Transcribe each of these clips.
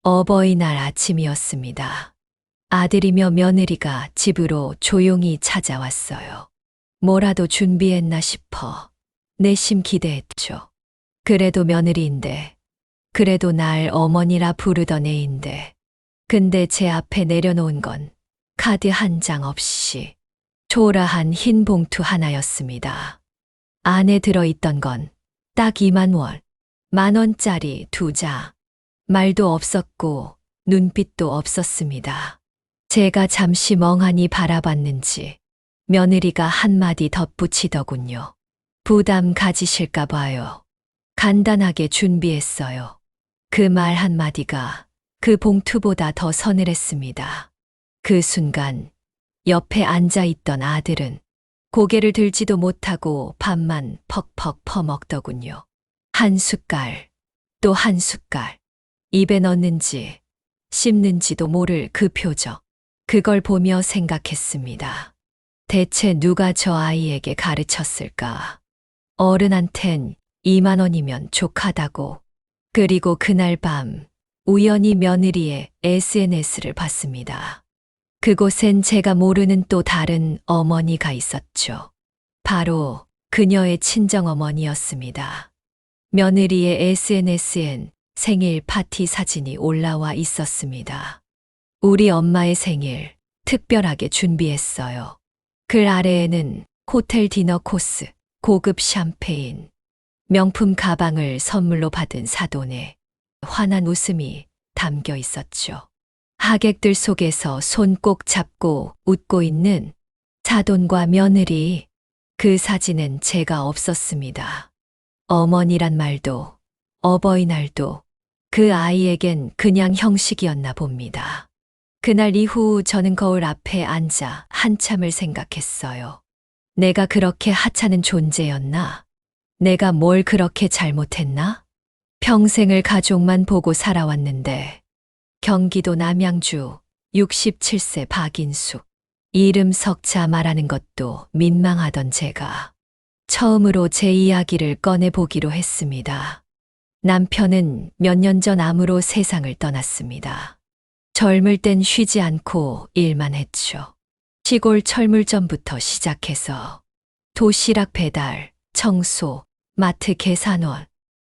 어버이날 아침이었습니다. 아들이며 며느리가 집으로 조용히 찾아왔어요. 뭐라도 준비했나 싶어 내심 기대했죠. 그래도 며느리인데, 그래도 날 어머니라 부르던 애인데, 근데 제 앞에 내려놓은 건 카드 한 장 없이 초라한 흰 봉투 하나였습니다. 안에 들어있던 건 딱 2만 원, 10,000원짜리 2장. 말도 없었고 눈빛도 없었습니다. 제가 잠시 멍하니 바라봤는지 며느리가 한마디 덧붙이더군요. 부담 가지실까 봐요. 간단하게 준비했어요. 그 말 한마디가 그 봉투보다 더 서늘했습니다. 그 순간 옆에 앉아있던 아들은 고개를 들지도 못하고 밥만 퍽퍽 퍼먹더군요. 한 숟갈, 또 한 숟갈. 입에 넣는지 씹는지도 모를 그 표정. 그걸 보며 생각했습니다. 대체 누가 저 아이에게 가르쳤을까? 어른한텐 2만 원이면 족하다고. 그리고 그날 밤 우연히 며느리의 SNS를 봤습니다. 그곳엔 제가 모르는 또 다른 어머니가 있었죠. 바로 그녀의 친정어머니였습니다. 며느리의 SNS엔 생일 파티 사진이 올라와 있었습니다. 우리 엄마의 생일 특별하게 준비했어요. 글 아래에는 호텔 디너 코스, 고급 샴페인, 명품 가방을 선물로 받은 사돈의 환한 웃음이 담겨 있었죠. 하객들 속에서 손 꼭 잡고 웃고 있는 사돈과 며느리. 그 사진엔 제가 없었습니다. 어머니란 말도, 어버이날도 그 아이에겐 그냥 형식이었나 봅니다. 그날 이후 저는 거울 앞에 앉아 한참을 생각했어요. 내가 그렇게 하찮은 존재였나? 내가 뭘 그렇게 잘못했나? 평생을 가족만 보고 살아왔는데, 경기도 남양주 67세 박인숙. 이름 석자 말하는 것도 민망하던 제가 처음으로 제 이야기를 꺼내보기로 했습니다. 남편은 몇 년 전 암으로 세상을 떠났습니다. 젊을 땐 쉬지 않고 일만 했죠. 시골 철물점부터 시작해서 도시락 배달, 청소, 마트 계산원.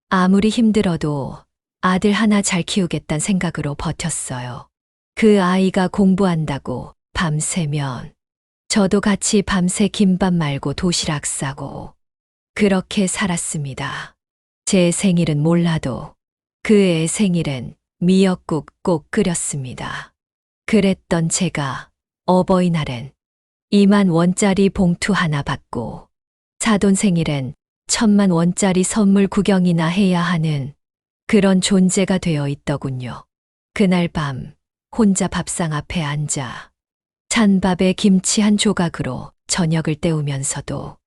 아무리 힘들어도 아들 하나 잘 키우겠다는 생각으로 버텼어요. 그 아이가 공부한다고 밤새면 저도 같이 밤새 김밥 말고 도시락 싸고 그렇게 살았습니다. 제 생일은 몰라도 그 애 생일엔 미역국 꼭 끓였습니다. 그랬던 제가 어버이날엔 2만 원짜리 봉투 하나 받고 사돈 생일엔 1,000만 원짜리 선물 구경이나 해야 하는 그런 존재가 되어 있더군요. 그날 밤 혼자 밥상 앞에 앉아 찬밥에 김치 한 조각으로 저녁을 때우면서도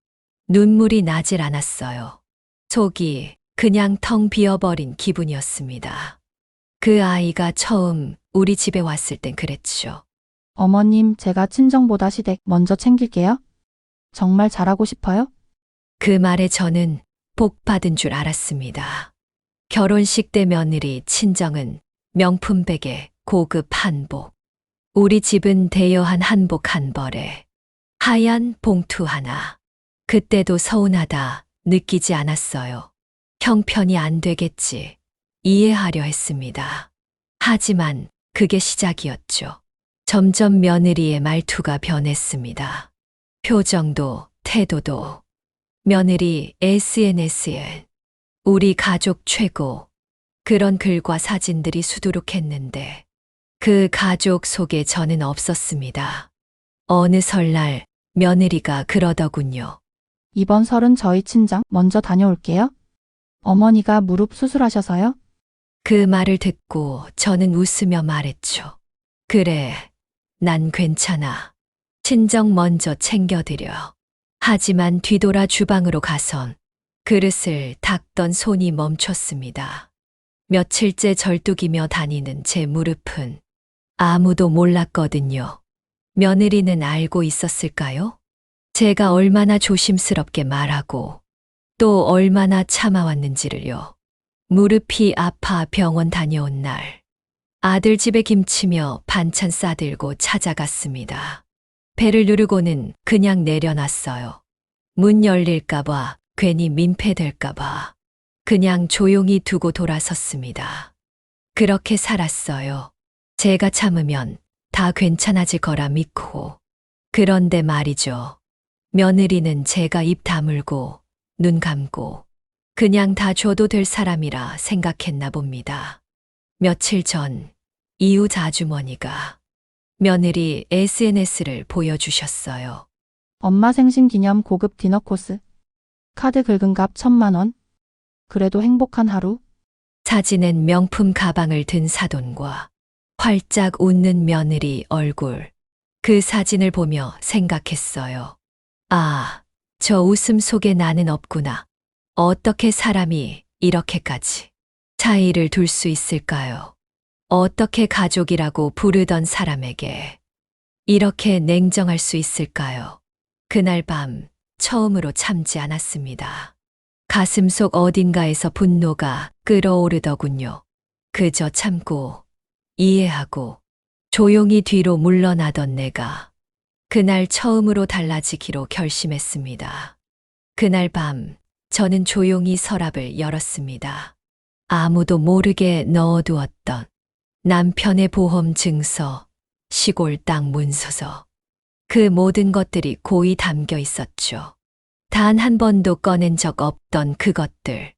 눈물이 나질 않았어요. 속이 그냥 텅 비어버린 기분이었습니다. 그 아이가 처음 우리 집에 왔을 땐 그랬죠. 어머님, 제가 친정보다 시댁 먼저 챙길게요. 정말 잘하고 싶어요? 그 말에 저는 복 받은 줄 알았습니다. 결혼식 때 며느리 친정은 명품 베개, 고급 한복. 우리 집은 대여한 한복 한 벌에 하얀 봉투 하나. 그때도 서운하다 느끼지 않았어요. 형편이 안 되겠지. 이해하려 했습니다. 하지만 그게 시작이었죠. 점점 며느리의 말투가 변했습니다. 표정도 태도도. 며느리 SNS에 우리 가족 최고. 그런 글과 사진들이 수두룩했는데 그 가족 속에 저는 없었습니다. 어느 설날 며느리가 그러더군요. 이번 설은 저희 친정 먼저 다녀올게요. 어머니가 무릎 수술하셔서요. 그 말을 듣고 저는 웃으며 말했죠. 그래, 난 괜찮아. 친정 먼저 챙겨드려. 하지만 뒤돌아 주방으로 가선 그릇을 닦던 손이 멈췄습니다. 며칠째 절뚝이며 다니는 제 무릎은 아무도 몰랐거든요. 며느리는 알고 있었을까요? 제가 얼마나 조심스럽게 말하고 또 얼마나 참아왔는지를요. 무릎이 아파 병원 다녀온 날 아들 집에 김치며 반찬 싸들고 찾아갔습니다. 배를 누르고는 그냥 내려놨어요. 문 열릴까봐, 괜히 민폐될까봐. 그냥 조용히 두고 돌아섰습니다. 그렇게 살았어요. 제가 참으면 다 괜찮아질 거라 믿고. 그런데 말이죠. 며느리는 제가 입 다물고 눈 감고 그냥 다 줘도 될 사람이라 생각했나 봅니다. 며칠 전 이웃 아주머니가 며느리 SNS를 보여주셨어요. 엄마 생신 기념 고급 디너 코스. 카드 긁은 값 1,000만 원. 그래도 행복한 하루. 사진엔 명품 가방을 든 사돈과 활짝 웃는 며느리 얼굴. 그 사진을 보며 생각했어요. 아, 저 웃음 속에 나는 없구나. 어떻게 사람이 이렇게까지 차이를 둘 수 있을까요? 어떻게 가족이라고 부르던 사람에게 이렇게 냉정할 수 있을까요? 그날 밤 처음으로 참지 않았습니다. 가슴속 어딘가에서 분노가 끓어오르더군요. 그저 참고 이해하고 조용히 뒤로 물러나던 내가 그날 처음으로 달라지기로 결심했습니다. 그날 밤 저는 조용히 서랍을 열었습니다. 아무도 모르게 넣어두었던 남편의 보험 증서, 시골 땅 문서서, 그 모든 것들이 고이 담겨 있었죠. 단 한 번도 꺼낸 적 없던 그것들.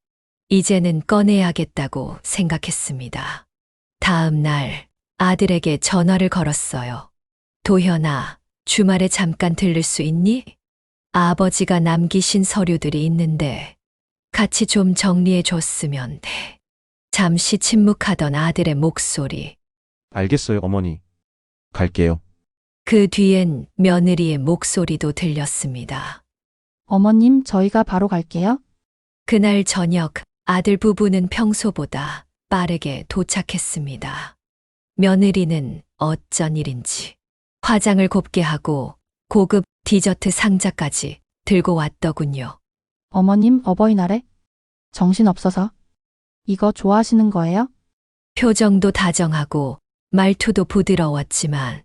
이제는 꺼내야겠다고 생각했습니다. 다음 날 아들에게 전화를 걸었어요. 도현아, 주말에 잠깐 들를 수 있니? 아버지가 남기신 서류들이 있는데 같이 좀 정리해 줬으면 해. 잠시 침묵하던 아들의 목소리. 알겠어요, 어머니. 갈게요. 그 뒤엔 며느리의 목소리도 들렸습니다. 어머님, 저희가 바로 갈게요. 그날 저녁 아들 부부는 평소보다 빠르게 도착했습니다. 며느리는 어쩐 일인지 화장을 곱게 하고 고급 디저트 상자까지 들고 왔더군요. 어머님, 어버이날에? 정신없어서. 이거 좋아하시는 거예요? 표정도 다정하고 말투도 부드러웠지만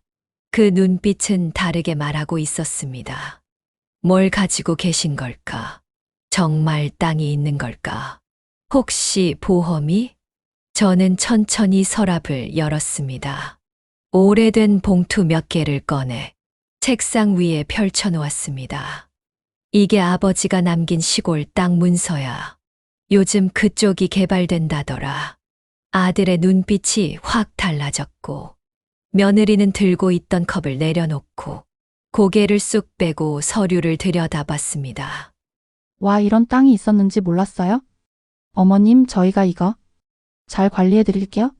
그 눈빛은 다르게 말하고 있었습니다. 뭘 가지고 계신 걸까? 정말 땅이 있는 걸까? 혹시 보험이? 저는 천천히 서랍을 열었습니다. 오래된 봉투 몇 개를 꺼내 책상 위에 펼쳐놓았습니다. 이게 아버지가 남긴 시골 땅 문서야. 요즘 그쪽이 개발된다더라. 아들의 눈빛이 확 달라졌고 며느리는 들고 있던 컵을 내려놓고 고개를 쑥 빼고 서류를 들여다봤습니다. 와, 이런 땅이 있었는지 몰랐어요? 어머님, 저희가 이거 잘 관리해 드릴게요.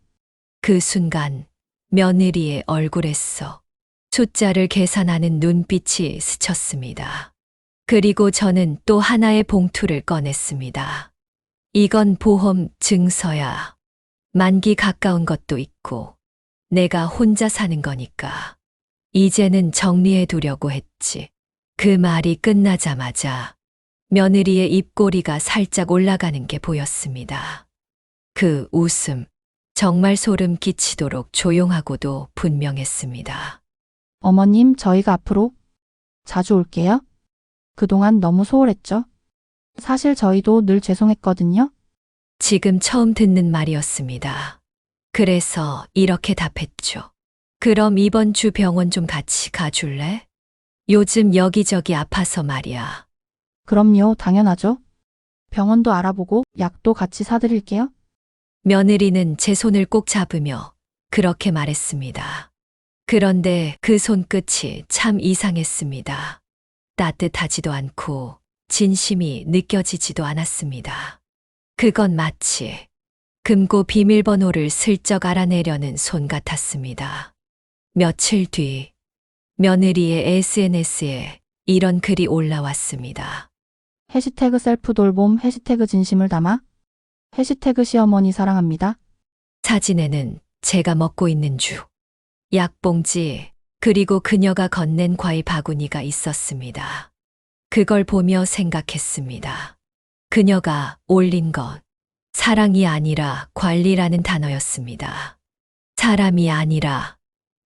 그 순간 며느리의 얼굴에서 숫자를 계산하는 눈빛이 스쳤습니다. 그리고 저는 또 하나의 봉투를 꺼냈습니다. 이건 보험 증서야. 만기 가까운 것도 있고 내가 혼자 사는 거니까 이제는 정리해 두려고 했지. 그 말이 끝나자마자 며느리의 입꼬리가 살짝 올라가는 게 보였습니다. 그 웃음, 정말 소름 끼치도록 조용하고도 분명했습니다. 어머님, 저희가 앞으로 자주 올게요. 그동안 너무 소홀했죠? 사실 저희도 늘 죄송했거든요. 지금 처음 듣는 말이었습니다. 그래서 이렇게 답했죠. 그럼 이번 주 병원 좀 같이 가줄래? 요즘 여기저기 아파서 말이야. 그럼요, 당연하죠. 병원도 알아보고 약도 같이 사드릴게요. 며느리는 제 손을 꼭 잡으며 그렇게 말했습니다. 그런데 그 손끝이 참 이상했습니다. 따뜻하지도 않고 진심이 느껴지지도 않았습니다. 그건 마치 금고 비밀번호를 슬쩍 알아내려는 손 같았습니다. 며칠 뒤 며느리의 SNS에 이런 글이 올라왔습니다. 해시태그 셀프 돌봄, 해시태그 진심을 담아, 해시태그 시어머니 사랑합니다. 사진에는 제가 먹고 있는 주, 약봉지, 그리고 그녀가 건넨 과일 바구니가 있었습니다. 그걸 보며 생각했습니다. 그녀가 올린 건 사랑이 아니라 관리라는 단어였습니다. 사람이 아니라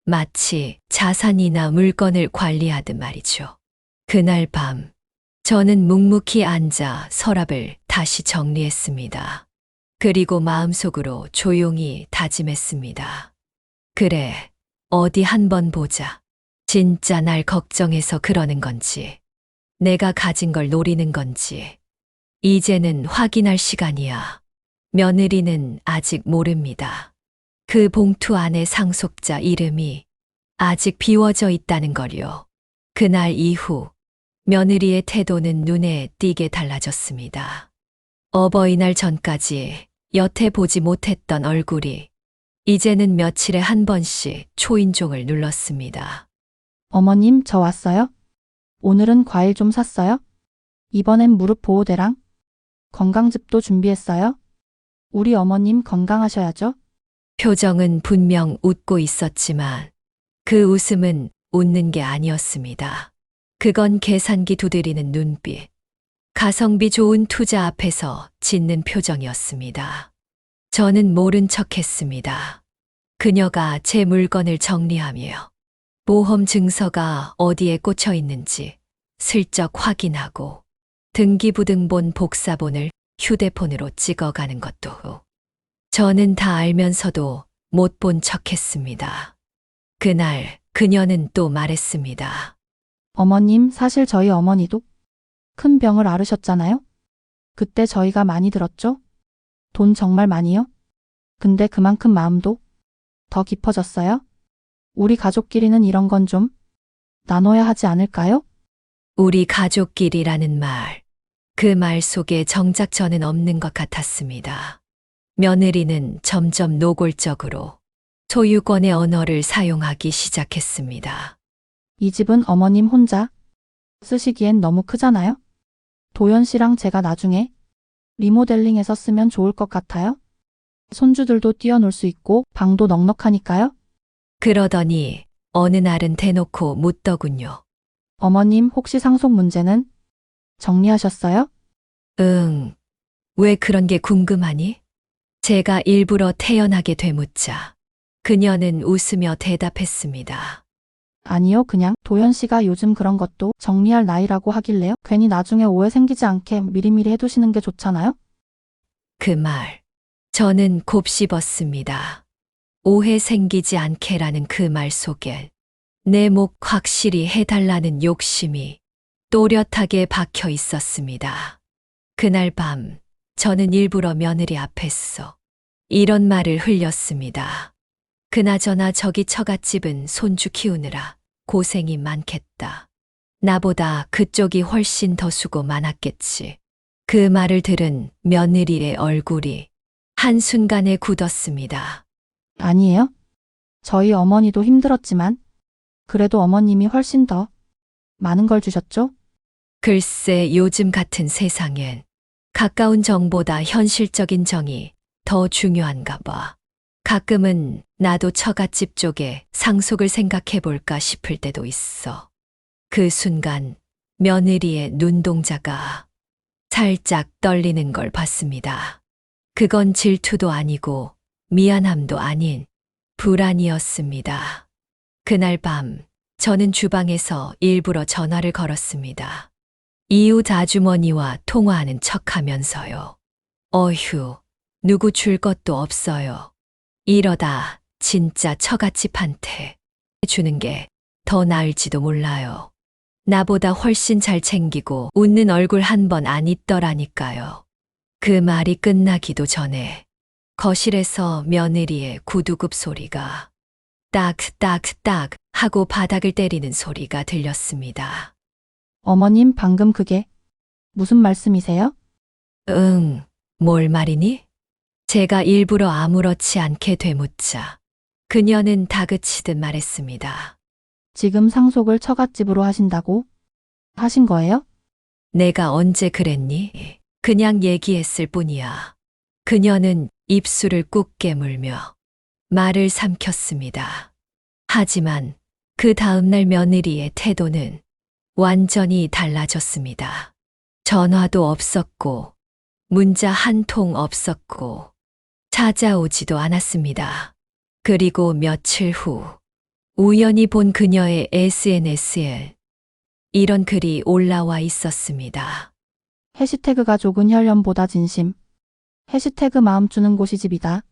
마치 자산이나 물건을 관리하듯 말이죠. 그날 밤, 저는 묵묵히 앉아 서랍을 다시 정리했습니다. 그리고 마음속으로 조용히 다짐했습니다. 그래, 어디 한번 보자. 진짜 날 걱정해서 그러는 건지, 내가 가진 걸 노리는 건지, 이제는 확인할 시간이야. 며느리는 아직 모릅니다. 그 봉투 안에 상속자 이름이 아직 비워져 있다는 걸요. 그날 이후 며느리의 태도는 눈에 띄게 달라졌습니다. 어버이날 전까지 여태 보지 못했던 얼굴이 이제는 며칠에 한 번씩 초인종을 눌렀습니다. 어머님, 저 왔어요? 오늘은 과일 좀 샀어요? 이번엔 무릎 보호대랑 건강즙도 준비했어요? 우리 어머님 건강하셔야죠? 표정은 분명 웃고 있었지만 그 웃음은 웃는 게 아니었습니다. 그건 계산기 두드리는 눈빛, 가성비 좋은 투자 앞에서 짓는 표정이었습니다. 저는 모른 척 했습니다. 그녀가 제 물건을 정리하며 보험 증서가 어디에 꽂혀 있는지 슬쩍 확인하고 등기부등본 복사본을 휴대폰으로 찍어가는 것도 저는 다 알면서도 못 본 척 했습니다. 그날 그녀는 또 말했습니다. 어머님, 사실 저희 어머니도 큰 병을 앓으셨잖아요? 그때 저희가 많이 들었죠? 돈 정말 많이요? 근데 그만큼 마음도 더 깊어졌어요? 우리 가족끼리는 이런 건 좀 나눠야 하지 않을까요? 우리 가족끼리라는 말, 그 말 속에 정작 저는 없는 것 같았습니다. 며느리는 점점 노골적으로 소유권의 언어를 사용하기 시작했습니다. 이 집은 어머님 혼자 쓰시기엔 너무 크잖아요? 도연 씨랑 제가 나중에 리모델링해서 쓰면 좋을 것 같아요? 손주들도 뛰어놀 수 있고 방도 넉넉하니까요? 그러더니 어느 날은 대놓고 묻더군요. 어머님, 혹시 상속 문제는 정리하셨어요? 응, 왜 그런 게 궁금하니? 제가 일부러 태연하게 되묻자 그녀는 웃으며 대답했습니다. 아니요, 그냥 도연 씨가 요즘 그런 것도 정리할 나이라고 하길래요. 괜히 나중에 오해 생기지 않게 미리미리 해두시는 게 좋잖아요? 그 말, 저는 곱씹었습니다. 오해 생기지 않게라는 그 말 속엔 내 목 확실히 해달라는 욕심이 또렷하게 박혀 있었습니다. 그날 밤, 저는 일부러 며느리 앞에서 이런 말을 흘렸습니다. 그나저나 저기 처갓집은 손주 키우느라 고생이 많겠다. 나보다 그쪽이 훨씬 더 수고 많았겠지. 그 말을 들은 며느리의 얼굴이 한순간에 굳었습니다. 아니에요. 저희 어머니도 힘들었지만 그래도 어머님이 훨씬 더 많은 걸 주셨죠? 글쎄 요즘 같은 세상엔 가까운 정보다 현실적인 정이 더 중요한가 봐. 가끔은 나도 처갓집 쪽에 상속을 생각해 볼까 싶을 때도 있어. 그 순간 며느리의 눈동자가 살짝 떨리는 걸 봤습니다. 그건 질투도 아니고 미안함도 아닌 불안이었습니다. 그날 밤 저는 주방에서 일부러 전화를 걸었습니다. 이웃 아주머니와 통화하는 척하면서요. 어휴, 누구 줄 것도 없어요. 이러다 진짜 처갓집한테 주는 게 더 나을지도 몰라요. 나보다 훨씬 잘 챙기고 웃는 얼굴 한 번 안 있더라니까요. 그 말이 끝나기도 전에 거실에서 며느리의 구두굽 소리가 딱딱딱 하고 바닥을 때리는 소리가 들렸습니다. 어머님, 방금 그게 무슨 말씀이세요? 응, 뭘 말이니? 제가 일부러 아무렇지 않게 되묻자 그녀는 다그치듯 말했습니다. 지금 상속을 처갓집으로 하신다고 하신 거예요? 내가 언제 그랬니? 그냥 얘기했을 뿐이야. 그녀는 입술을 꾹 깨물며 말을 삼켰습니다. 하지만 그 다음날 며느리의 태도는 완전히 달라졌습니다. 전화도 없었고 문자 한 통 없었고 찾아오지도 않았습니다. 그리고 며칠 후 우연히 본 그녀의 SNS에 이런 글이 올라와 있었습니다. 해시태그 가족은 혈연보다 진심. 해시태그 마음 주는 곳이 집이다.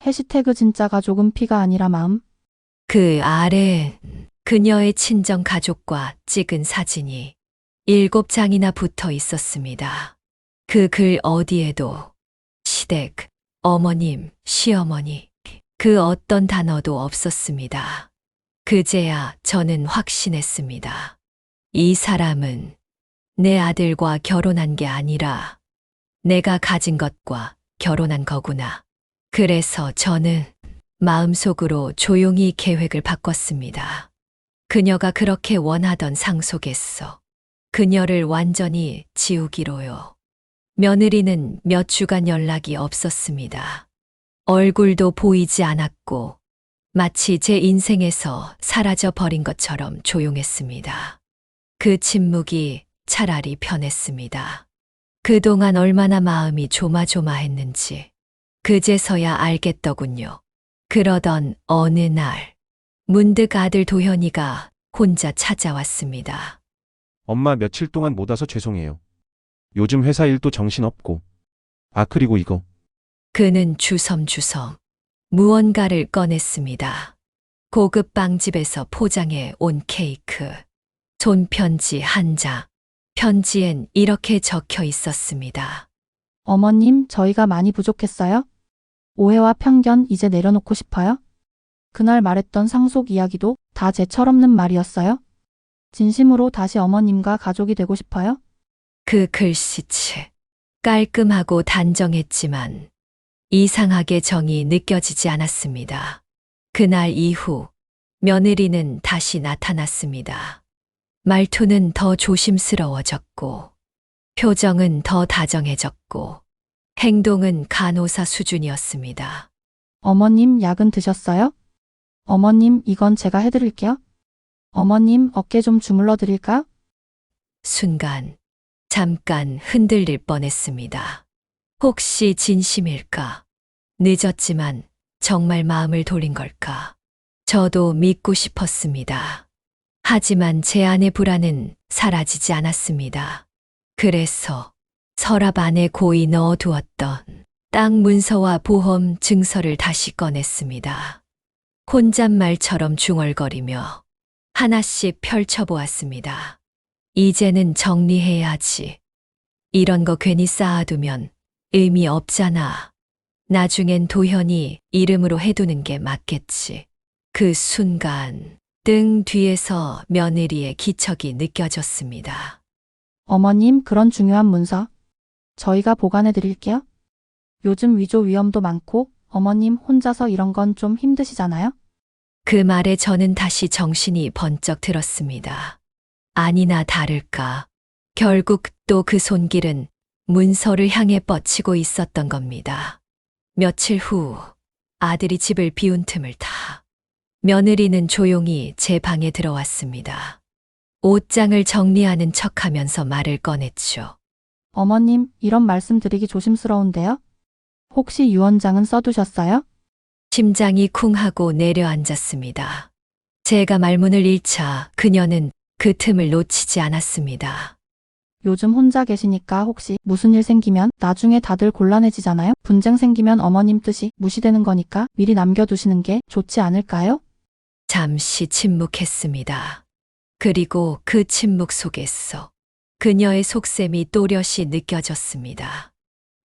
해시태그 진짜 가족은 피가 아니라 마음. 그 아래 그녀의 친정 가족과 찍은 사진이 7장이나 붙어 있었습니다. 그 글 어디에도 시댁, 어머님, 시어머니, 그 어떤 단어도 없었습니다. 그제야 저는 확신했습니다. 이 사람은 내 아들과 결혼한 게 아니라 내가 가진 것과 결혼한 거구나. 그래서 저는 마음속으로 조용히 계획을 바꿨습니다. 그녀가 그렇게 원하던 상속에서 그녀를 완전히 지우기로요. 며느리는 몇 주간 연락이 없었습니다. 얼굴도 보이지 않았고 마치 제 인생에서 사라져 버린 것처럼 조용했습니다. 그 침묵이 차라리 편했습니다. 그동안 얼마나 마음이 조마조마했는지 그제서야 알겠더군요. 그러던 어느 날 문득 아들 도현이가 혼자 찾아왔습니다. 엄마 며칠 동안 못 와서 죄송해요. 요즘 회사 일도 정신없고. 아, 그리고 이거. 그는 주섬주섬 무언가를 꺼냈습니다. 고급 빵집에서 포장해 온 케이크, 손편지 한 장. 편지엔 이렇게 적혀 있었습니다. 어머님, 저희가 많이 부족했어요? 오해와 편견 이제 내려놓고 싶어요? 그날 말했던 상속 이야기도 다 제 철없는 말이었어요? 진심으로 다시 어머님과 가족이 되고 싶어요? 그 글씨체 깔끔하고 단정했지만 이상하게 정이 느껴지지 않았습니다. 그날 이후 며느리는 다시 나타났습니다. 말투는 더 조심스러워졌고 표정은 더 다정해졌고 행동은 간호사 수준이었습니다. 어머님, 약은 드셨어요? 어머님, 이건 제가 해드릴게요. 어머님, 어깨 좀 주물러 드릴까요? 순간 잠깐 흔들릴 뻔했습니다. 혹시 진심일까? 늦었지만 정말 마음을 돌린 걸까? 저도 믿고 싶었습니다. 하지만 제 안의 불안은 사라지지 않았습니다. 그래서 서랍 안에 고이 넣어두었던 땅 문서와 보험 증서를 다시 꺼냈습니다. 혼잣말처럼 중얼거리며 하나씩 펼쳐보았습니다. 이제는 정리해야지. 이런 거 괜히 쌓아두면 의미 없잖아. 나중엔 도현이 이름으로 해두는 게 맞겠지. 그 순간 등 뒤에서 며느리의 기척이 느껴졌습니다. 어머님, 그런 중요한 문서 저희가 보관해 드릴게요. 요즘 위조 위험도 많고 어머님 혼자서 이런 건 좀 힘드시잖아요? 그 말에 저는 다시 정신이 번쩍 들었습니다. 아니나 다를까. 결국 또 그 손길은 문서를 향해 뻗치고 있었던 겁니다. 며칠 후 아들이 집을 비운 틈을 타 며느리는 조용히 제 방에 들어왔습니다. 옷장을 정리하는 척하면서 말을 꺼냈죠. 어머님, 이런 말씀 드리기 조심스러운데요. 혹시 유언장은 써두셨어요? 심장이 쿵 하고 내려앉았습니다. 제가 말문을 잃자 그녀는 그 틈을 놓치지 않았습니다. 요즘 혼자 계시니까 혹시 무슨 일 생기면 나중에 다들 곤란해지잖아요? 분쟁 생기면 어머님 뜻이 무시되는 거니까 미리 남겨두시는 게 좋지 않을까요? 잠시 침묵했습니다. 그리고 그 침묵 속에서 그녀의 속셈이 또렷이 느껴졌습니다.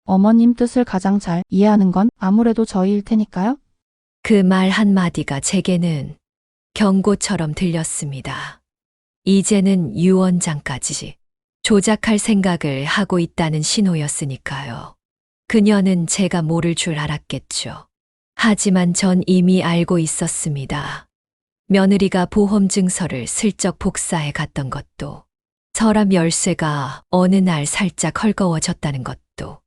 어머님 뜻을 가장 잘 이해하는 건 아무래도 저희일 테니까요. 그 말 한마디가 제게는 경고처럼 들렸습니다. 이제는 유언장까지 조작할 생각을 하고 있다는 신호였으니까요. 그녀는 제가 모를 줄 알았겠죠. 하지만 전 이미 알고 있었습니다. 며느리가 보험 증서를 슬쩍 복사해 갔던 것도, 서랍 열쇠가 어느 날 살짝 헐거워졌다는 것도,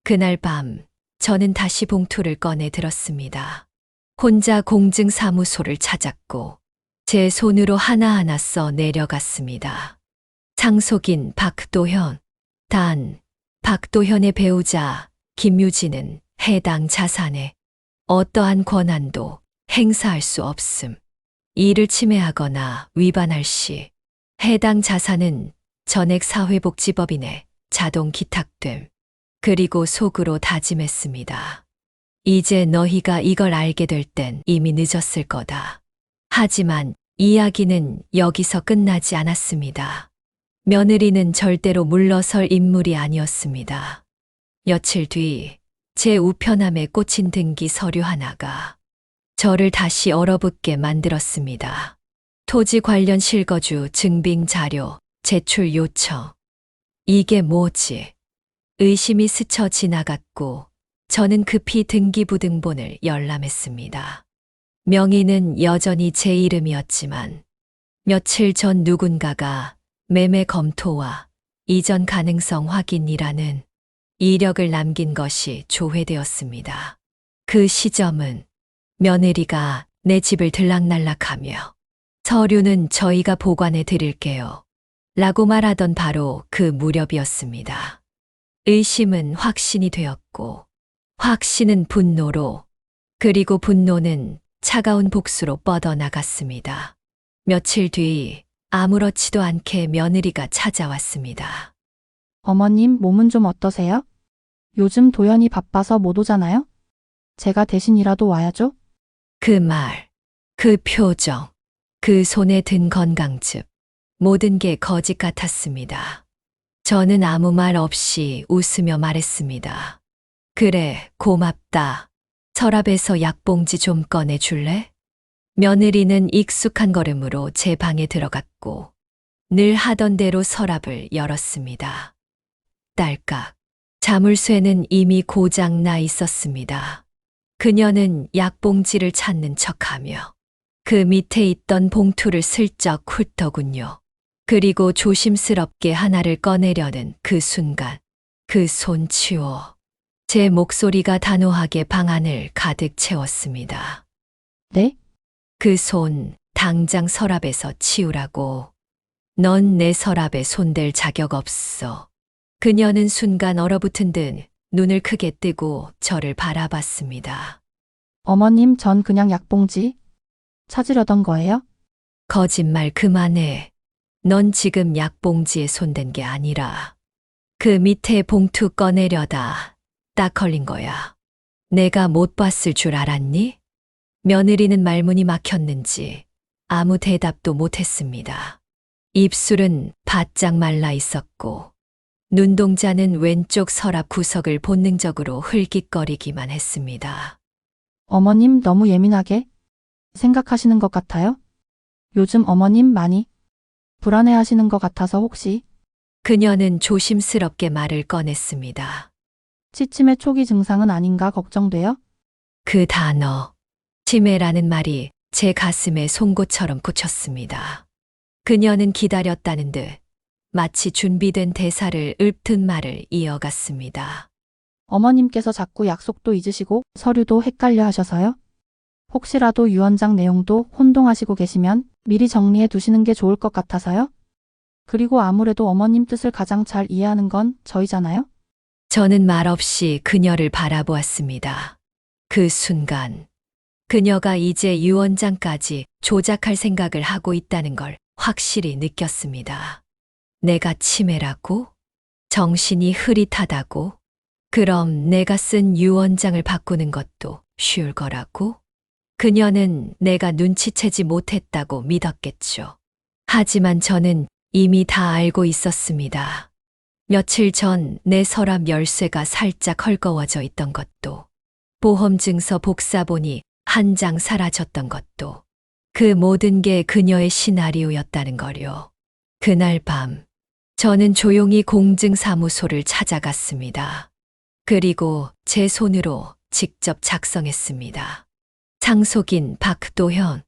그날 밤 저는 다시 봉투를 꺼내 들었습니다. 혼자 공증사무소를 찾았고 제 손으로 하나하나 써 내려갔습니다. 상속인 박도현, 단 박도현의 배우자 김유진은 해당 자산에 어떠한 권한도 행사할 수 없음. 이를 침해하거나 위반할 시 해당 자산은 전액 사회복지법인에 자동 기탁됨. 그리고 속으로 다짐했습니다. 이제 너희가 이걸 알게 될 땐 이미 늦었을 거다. 하지만 이야기는 여기서 끝나지 않았습니다. 며느리는 절대로 물러설 인물이 아니었습니다. 며칠 뒤 제 우편함에 꽂힌 등기 서류 하나가 저를 다시 얼어붙게 만들었습니다. 토지 관련 실거주 증빙 자료 제출 요청. 이게 뭐지? 의심이 스쳐 지나갔고 저는 급히 등기부등본을 열람했습니다. 명의는 여전히 제 이름이었지만 며칠 전 누군가가 매매 검토와 이전 가능성 확인이라는 이력을 남긴 것이 조회되었습니다. 그 시점은 며느리가 내 집을 들락날락하며 서류는 저희가 보관해 드릴게요. 라고 말하던 바로 그 무렵이었습니다. 의심은 확신이 되었고 확신은 분노로 그리고 분노는 차가운 복수로 뻗어나갔습니다. 며칠 뒤 아무렇지도 않게 며느리가 찾아왔습니다. 어머님, 몸은 좀 어떠세요? 요즘 도연이 바빠서 못 오잖아요? 제가 대신이라도 와야죠? 그 말, 그 표정, 그 손에 든 건강즙, 모든 게 거짓 같았습니다. 저는 아무 말 없이 웃으며 말했습니다. 그래, 고맙다. 서랍에서 약봉지 좀 꺼내줄래? 며느리는 익숙한 걸음으로 제 방에 들어갔고 늘 하던 대로 서랍을 열었습니다. 딸깍. 자물쇠는 이미 고장 나 있었습니다. 그녀는 약봉지를 찾는 척하며 그 밑에 있던 봉투를 슬쩍 훑더군요. 그리고 조심스럽게 하나를 꺼내려는 그 순간, 그 손 치워. 제 목소리가 단호하게 방 안을 가득 채웠습니다. 네? 그 손 당장 서랍에서 치우라고. 넌 내 서랍에 손댈 자격 없어. 그녀는 순간 얼어붙은 듯 눈을 크게 뜨고 저를 바라봤습니다. 어머님, 전 그냥 약봉지 찾으려던 거예요? 거짓말 그만해. 넌 지금 약봉지에 손댄 게 아니라 그 밑에 봉투 꺼내려다 딱 걸린 거야. 내가 못 봤을 줄 알았니? 며느리는 말문이 막혔는지 아무 대답도 못했습니다. 입술은 바짝 말라 있었고 눈동자는 왼쪽 서랍 구석을 본능적으로 흘깃거리기만 했습니다. 어머님, 너무 예민하게 생각하시는 것 같아요? 요즘 어머님 많이 불안해하시는 것 같아서 혹시 그녀는 조심스럽게 말을 꺼냈습니다. 치침의 초기 증상은 아닌가 걱정돼요? 그 단어, 치매라는 말이 제 가슴에 송곳처럼 꽂혔습니다. 그녀는 기다렸다는 듯 마치 준비된 대사를 읊은 말을 이어갔습니다. 어머님께서 자꾸 약속도 잊으시고 서류도 헷갈려 하셔서요? 혹시라도 유언장 내용도 혼동하시고 계시면 미리 정리해 두시는 게 좋을 것 같아서요? 그리고 아무래도 어머님 뜻을 가장 잘 이해하는 건 저희잖아요? 저는 말없이 그녀를 바라보았습니다. 그 순간 그녀가 이제 유언장까지 조작할 생각을 하고 있다는 걸 확실히 느꼈습니다. 내가 치매라고? 정신이 흐릿하다고? 그럼 내가 쓴 유언장을 바꾸는 것도 쉬울 거라고? 그녀는 내가 눈치채지 못했다고 믿었겠죠. 하지만 저는 이미 다 알고 있었습니다. 며칠 전 내 서랍 열쇠가 살짝 헐거워져 있던 것도, 보험증서 복사본이 한 장 사라졌던 것도, 그 모든 게 그녀의 시나리오였다는 거요. 그날 밤, 저는 조용히 공증사무소를 찾아갔습니다. 그리고 제 손으로 직접 작성했습니다. 상속인 박도현.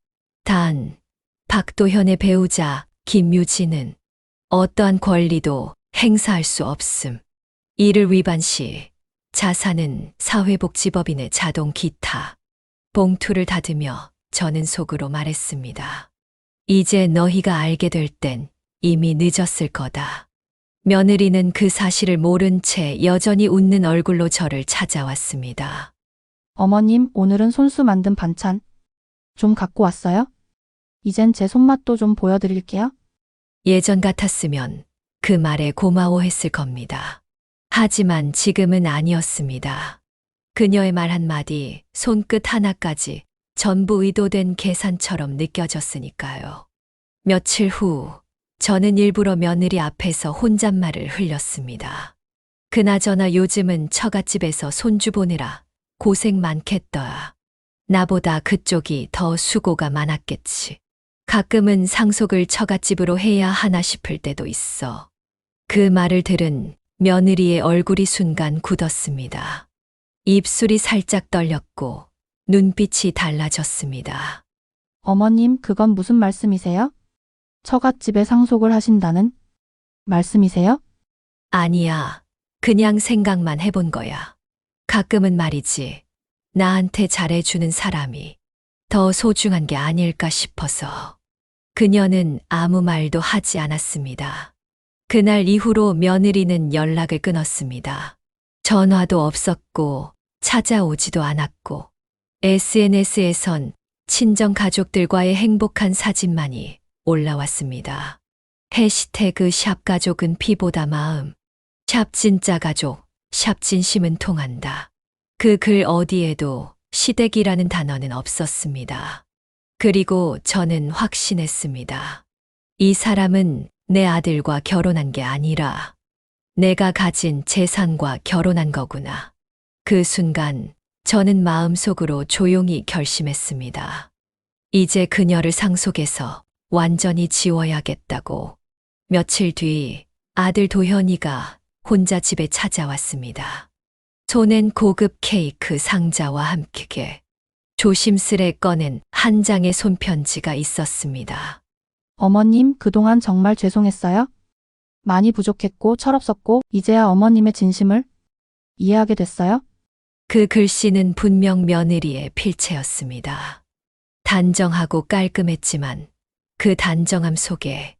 단, 박도현의 배우자 김유진은 어떠한 권리도 행사할 수 없음. 이를 위반 시 자산은 사회복지법인의 자동 기타. 봉투를 닫으며 저는 속으로 말했습니다. 이제 너희가 알게 될 땐 이미 늦었을 거다. 며느리는 그 사실을 모른 채 여전히 웃는 얼굴로 저를 찾아왔습니다. 어머님, 오늘은 손수 만든 반찬 좀 갖고 왔어요? 이젠 제 손맛도 좀 보여드릴게요. 예전 같았으면 그 말에 고마워했을 겁니다. 하지만 지금은 아니었습니다. 그녀의 말 한마디, 손끝 하나까지 전부 의도된 계산처럼 느껴졌으니까요. 며칠 후, 저는 일부러 며느리 앞에서 혼잣말을 흘렸습니다. 그나저나 요즘은 처갓집에서 손주 보느라 고생 많겠더라. 나보다 그쪽이 더 수고가 많았겠지. 가끔은 상속을 처갓집으로 해야 하나 싶을 때도 있어. 그 말을 들은 며느리의 얼굴이 순간 굳었습니다. 입술이 살짝 떨렸고 눈빛이 달라졌습니다. 어머님, 그건 무슨 말씀이세요? 처갓집에 상속을 하신다는 말씀이세요? 아니야. 그냥 생각만 해본 거야. 가끔은 말이지. 나한테 잘해주는 사람이 더 소중한 게 아닐까 싶어서. 그녀는 아무 말도 하지 않았습니다. 그날 이후로 며느리는 연락을 끊었습니다. 전화도 없었고 찾아오지도 않았고 SNS에선 친정 가족들과의 행복한 사진만이 올라왔습니다. 해시태그 샵 가족은 피보다 마음, 샵 진짜 가족, 샵 진심은 통한다. 그 글 어디에도 시댁이라는 단어는 없었습니다. 그리고 저는 확신했습니다. 이 사람은 내 아들과 결혼한 게 아니라 내가 가진 재산과 결혼한 거구나. 그 순간 저는 마음속으로 조용히 결심했습니다. 이제 그녀를 상속해서 완전히 지워야겠다고. 며칠 뒤 아들 도현이가 혼자 집에 찾아왔습니다. 손엔 고급 케이크 상자와 함께 조심스레 꺼낸 한 장의 손편지가 있었습니다. 어머님, 그동안 정말 죄송했어요. 많이 부족했고 철없었고 이제야 어머님의 진심을 이해하게 됐어요. 그 글씨는 분명 며느리의 필체였습니다. 단정하고 깔끔했지만 그 단정함 속에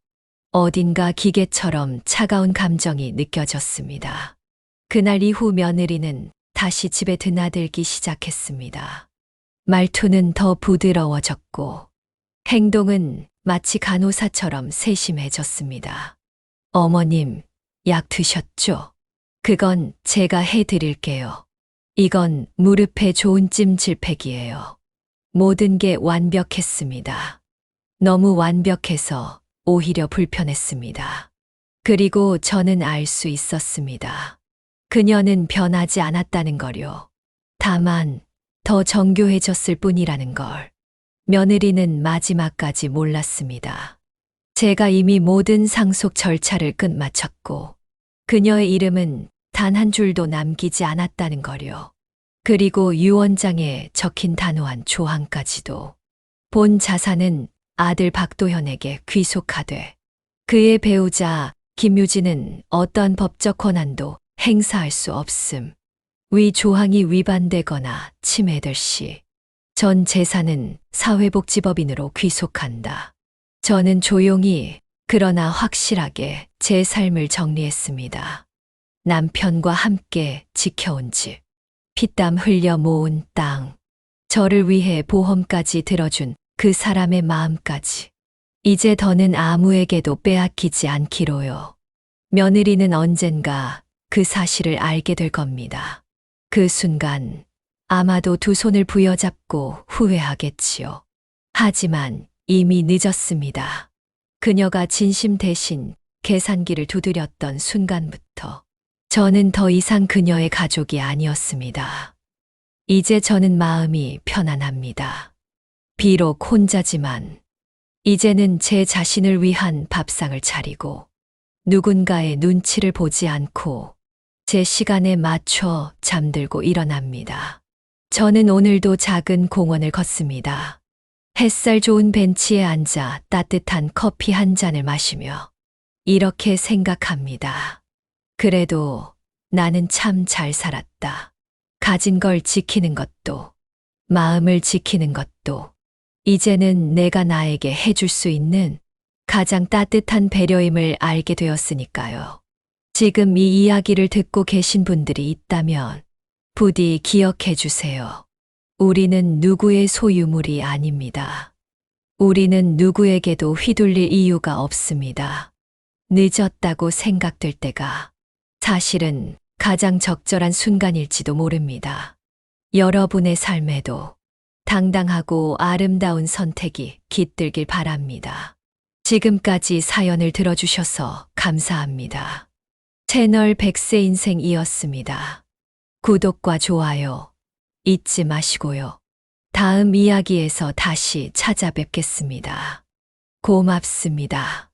어딘가 기계처럼 차가운 감정이 느껴졌습니다. 그날 이후 며느리는 다시 집에 드나들기 시작했습니다. 말투는 더 부드러워졌고 행동은 마치 간호사처럼 세심해졌습니다. 어머님, 약 드셨죠? 그건 제가 해드릴게요. 이건 무릎에 좋은 찜질팩이에요. 모든 게 완벽했습니다. 너무 완벽해서 오히려 불편했습니다. 그리고 저는 알 수 있었습니다. 그녀는 변하지 않았다는 거요. 다만 더 정교해졌을 뿐이라는 걸. 며느리는 마지막까지 몰랐습니다. 제가 이미 모든 상속 절차를 끝마쳤고 그녀의 이름은 단 한 줄도 남기지 않았다는 거요. 그리고 유언장에 적힌 단호한 조항까지도. 본 자산은 아들 박도현에게 귀속하되 그의 배우자 김유진은 어떤 법적 권한도 행사할 수 없음. 위 조항이 위반되거나 침해될 시 전 재산은 사회복지법인으로 귀속한다. 저는 조용히 그러나 확실하게 제 삶을 정리했습니다. 남편과 함께 지켜온 집, 피땀 흘려 모은 땅, 저를 위해 보험까지 들어준 그 사람의 마음까지. 이제 더는 아무에게도 빼앗기지 않기로요. 며느리는 언젠가 그 사실을 알게 될 겁니다. 그 순간 아마도 두 손을 부여잡고 후회하겠지요. 하지만 이미 늦었습니다. 그녀가 진심 대신 계산기를 두드렸던 순간부터 저는 더 이상 그녀의 가족이 아니었습니다. 이제 저는 마음이 편안합니다. 비록 혼자지만 이제는 제 자신을 위한 밥상을 차리고 누군가의 눈치를 보지 않고 제 시간에 맞춰 잠들고 일어납니다. 저는 오늘도 작은 공원을 걷습니다. 햇살 좋은 벤치에 앉아 따뜻한 커피 한 잔을 마시며 이렇게 생각합니다. 그래도 나는 참 잘 살았다. 가진 걸 지키는 것도, 마음을 지키는 것도, 이제는 내가 나에게 해줄 수 있는 가장 따뜻한 배려임을 알게 되었으니까요. 지금 이 이야기를 듣고 계신 분들이 있다면 부디 기억해 주세요. 우리는 누구의 소유물이 아닙니다. 우리는 누구에게도 휘둘릴 이유가 없습니다. 늦었다고 생각될 때가 사실은 가장 적절한 순간일지도 모릅니다. 여러분의 삶에도 당당하고 아름다운 선택이 깃들길 바랍니다. 지금까지 사연을 들어주셔서 감사합니다. 채널 100세 인생이었습니다. 구독과 좋아요 잊지 마시고요. 다음 이야기에서 다시 찾아뵙겠습니다. 고맙습니다.